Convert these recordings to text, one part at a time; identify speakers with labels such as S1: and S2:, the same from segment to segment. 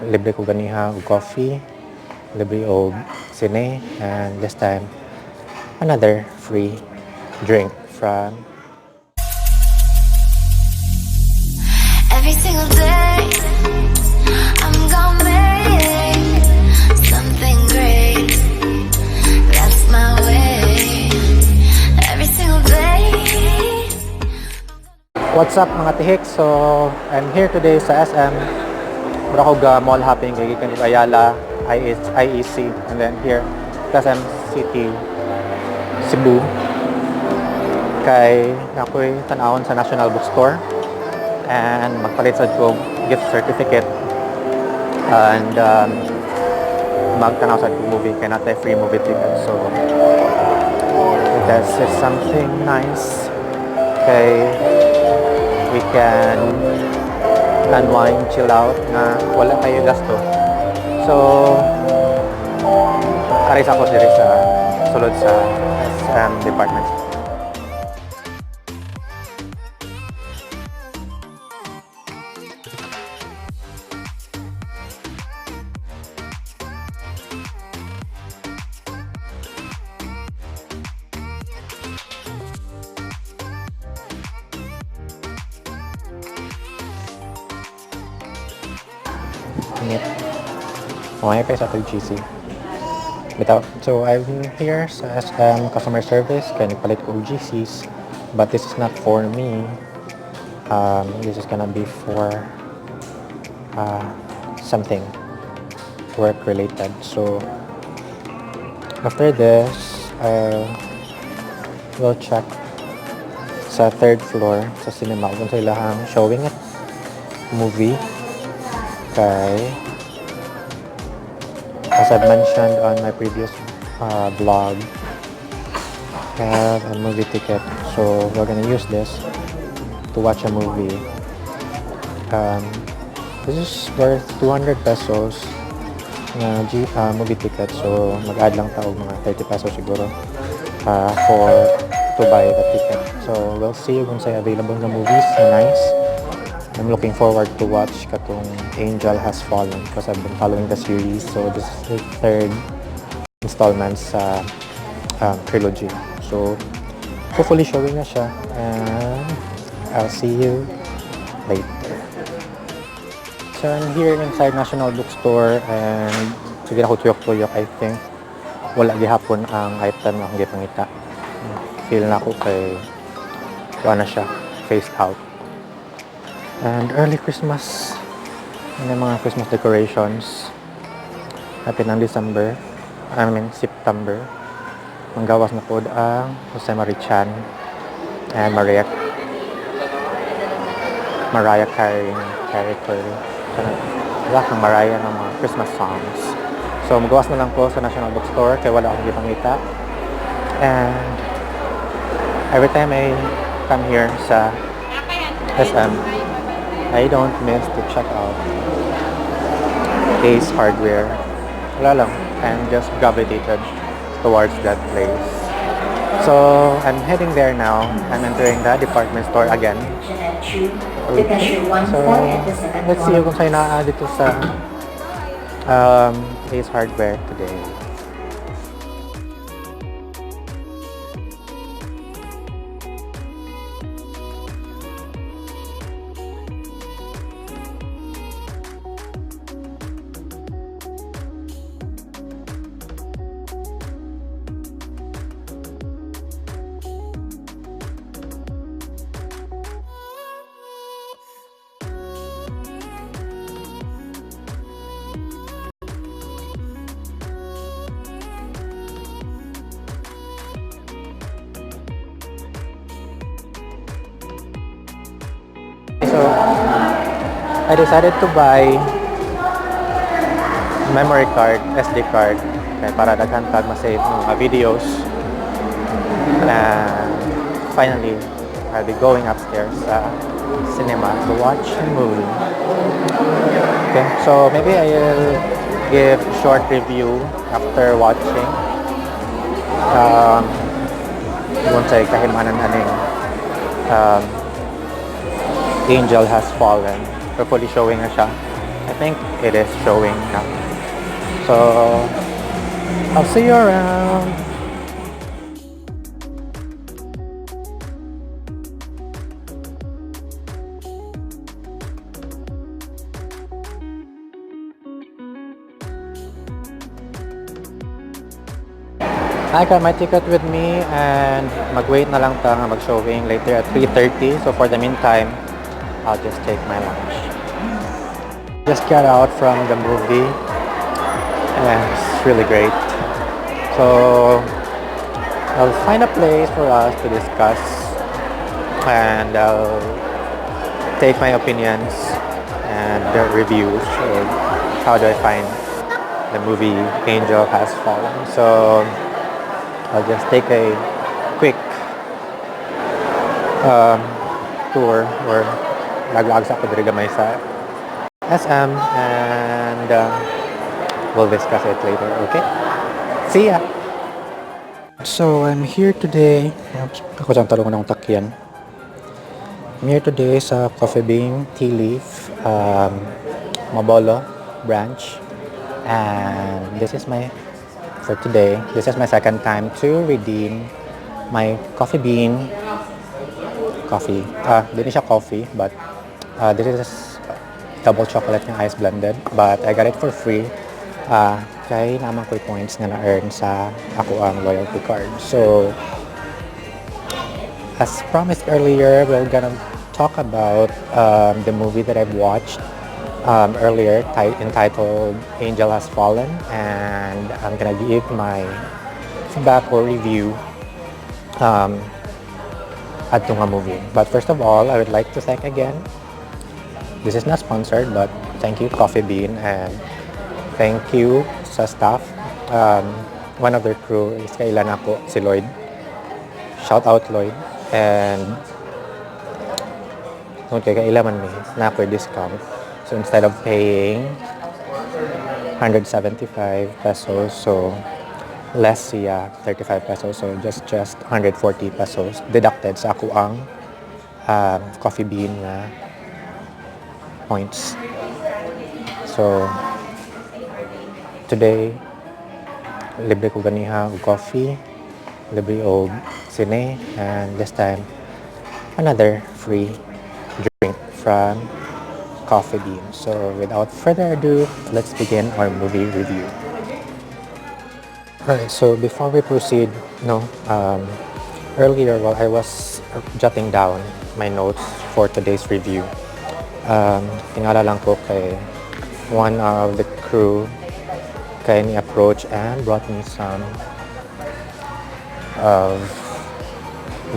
S1: libre ko ganiha og coffee, libre og sine, and this time another free drink from
S2: Every single day, I'm gonna make something great. That's my way. Every single day.
S1: What's up mga tihik? So, I'm here today sa SM. Mura ko mall hopping kay gikan sa Ayala, IEC, and then here SM City, Cebu. Kay nakoy tan-awon sa National Bookstore and magpalit sad ko gift certificate and magtanaw sa movie kay natay free movie ticket. So, this is something nice kay we can unwind, chill out na wala kayo gasto. So, aris ako diri sa sulod sa SM department. Okay, pa sa GC. So I'm here sa SM customer service kaya nagpalit ko og GCs, but this is not for me. This is gonna be for something work related. So after this, we'll check sa third floor sa cinema kung sa ilahang showing it movie kay as I've mentioned on my previous vlog, I have a movie ticket, so we're gonna use this to watch a movie. This is worth 200 pesos na movie ticket, so mag-add lang tayo mga 30 pesos siguro to buy the ticket. So we'll see kung sa'yo available na movies na nice. I'm looking forward to watch katong Angel Has Fallen because I've been following the series. So this is the third installment sa trilogy. So hopefully showing na siya, and I'll see you later. So I'm here inside National Bookstore and sige na ko tuyok-tuyok. I think wala gihapon ang item na akong gipangita. Feel na ako kay wala na siya, phased out. And early Christmas, may mga Christmas decorations. Happy ng September. Manggawas na po ang Jose Marichan and Mariah Carey character. Wala kang Mariah ng mga Christmas songs. So magawas na lang po sa National Bookstore kaya wala akong gipangita. And every time I come here sa SM, I don't miss to check out Ace Hardware. Wala lang. I'm just gravitated towards that place. So, I'm heading there now. I'm entering the department store again. So, let's see kung sa'yo na dito sa Ace Hardware today. So, I decided to buy memory card, SD card, para daghan tag ma-save mga videos. And finally, I'll be going upstairs sa cinema to watch a movie. Okay, so maybe I'll give a short review after watching. Kung sa'y kahimanan aning Angel Has Fallen. Hopefully showing na siya I think it is showing now. So, I'll see you around. I got my ticket with me and mag-wait na lang ta nga mag-showing later at 3:30. So for the meantime, I'll just take my lunch. Just got out from the movie and it's really great. So I'll find a place for us to discuss and I'll take my opinions and the reviews of how do I find the movie Angel Has Fallen. So I'll just take a quick tour or nag-agsa ko diri gamay sa SM and we'll discuss it later, okay? See ya! So I'm here today. Ako siyang talong ng takyan. I'm here today sa Coffee Bean Tea Leaf Mabolo branch and this is my for today. This is my second time to redeem my Coffee Bean coffee. Hindi siya coffee but this is double chocolate ng ice blended but I got it for free. Kaya naman ko yung points na na-earn sa ako ang loyalty card. So as promised earlier, we're gonna talk about the movie that I've watched earlier entitled Angel Has Fallen, and I'm gonna give my feedback or review at nga movie. But first of all, I would like to thank again, this is not sponsored, but thank you Coffee Bean and thank you sa staff. One of their crew is kailan ako, si Lloyd. Shout out Lloyd. And kaya kailaman may na ako discount. So instead of paying 175 pesos, so less siya 35 pesos, so just 140 pesos deducted sa ako ang Coffee Bean na points. So today libre ko ganiha og coffee, libre og sine, and this time another free drink from Coffee Bean. So without further ado, let's begin our movie review. Alright, so before we proceed, earlier while I was jotting down my notes for today's review, tingala lang ko kay one of the crew kay ni approach and brought me some of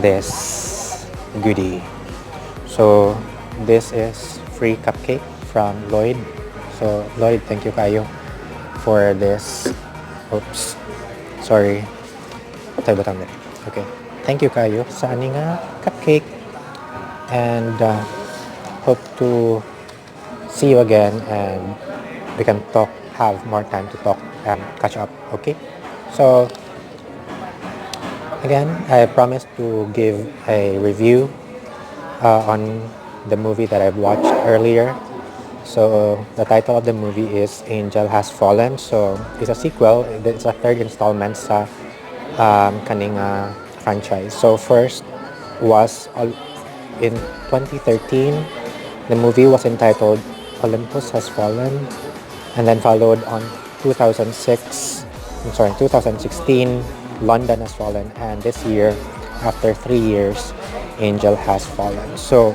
S1: this goodie. So this is free cupcake from Lloyd. So Lloyd, thank you kayo for this. Oops, sorry. Tayo batang din. Okay, thank you kayo sa ani nga cupcake, and hope to see you again and we can have more time to talk and catch up. Okay, so again, I promised to give a review on the movie that I've watched earlier. So the title of the movie is Angel Has Fallen. So it's a sequel. It's a third installment sa kaning franchise. So first was in 2013. The movie was entitled Olympus Has Fallen, and then followed on 2016 London Has Fallen, and this year, after 3 years, Angel Has Fallen. So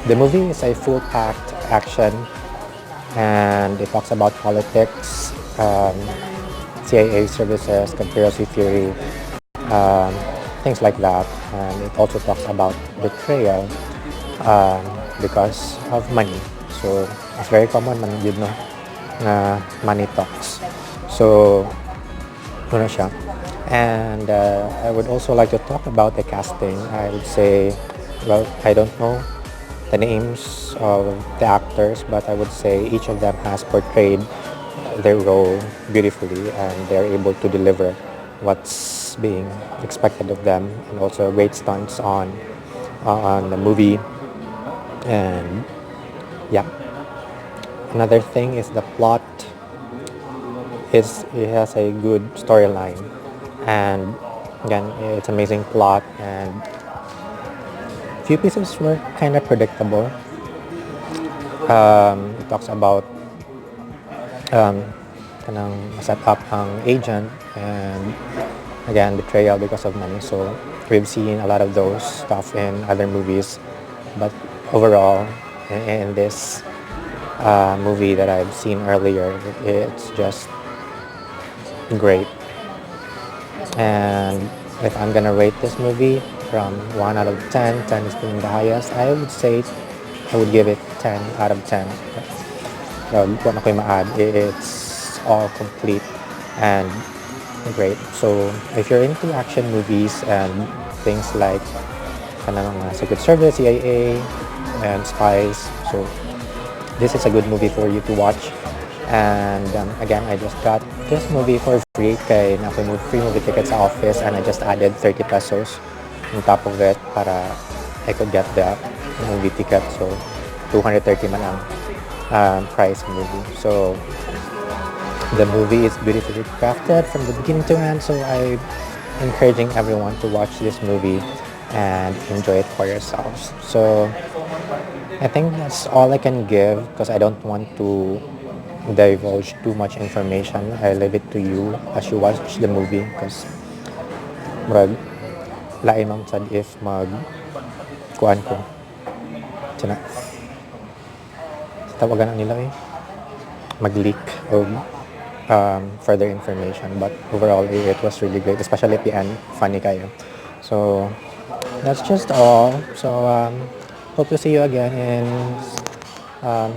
S1: the movie is a full-packed action, and it talks about politics, CIA services, conspiracy theory, things like that, and it also talks about betrayal because of money. So it's very common man yun, no, na money talks. So ano siya. And I would also like to talk about the casting. I would say, well, I don't know the names of the actors, but I would say each of them has portrayed their role beautifully, and they're able to deliver what's being expected of them, and also great stunts on the movie. And yeah, another thing is the plot. It has a good storyline, and again, it's amazing plot, and few pieces were kind of predictable. It talks about kanang set up ang agent, and again, betrayal because of money. So we've seen a lot of those stuff in other movies, but overall, in this movie that I've seen earlier, it's just great. And if I'm gonna rate this movie from 1 out of 10, 10 is being the highest, I would say I would give it 10 out of 10. What na ko'y ma-add, it's all complete and great. So if you're into action movies and things like kanang Secret Service, CIA, and spies, so this is a good movie for you to watch. And again, I just got this movie for free kay na free movie ticket sa office, and I just added 30 pesos on top of it para I could get the movie ticket. So 230 man ang price of movie. So the movie is beautifully crafted from the beginning to end. So I'm encouraging everyone to watch this movie and enjoy it for yourselves. So I think that's all I can give because I don't want to divulge too much information. I leave it to you as you watch the movie because lain man sad if kuan ko sana tawagan na nila mag-leak of further information, but overall it was really great, especially at the end, funny kayo. So that's just all. So hope to see you again in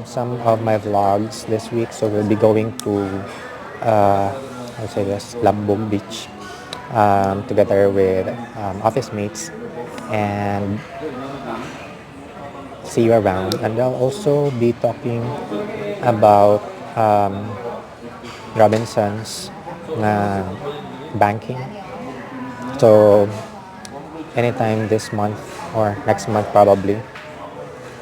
S1: some of my vlogs this week. So we'll be going to I'll say this, Lambog Beach together with office mates, and see you around. And I'll also be talking about Robinson's na banking. So anytime this month or next month probably,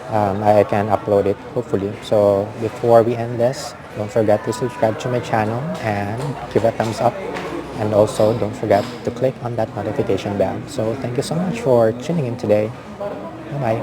S1: I can upload it hopefully. So before we end this, don't forget to subscribe to my channel and give a thumbs up, and also don't forget to click on that notification bell. So thank you so much for tuning in today. Bye bye.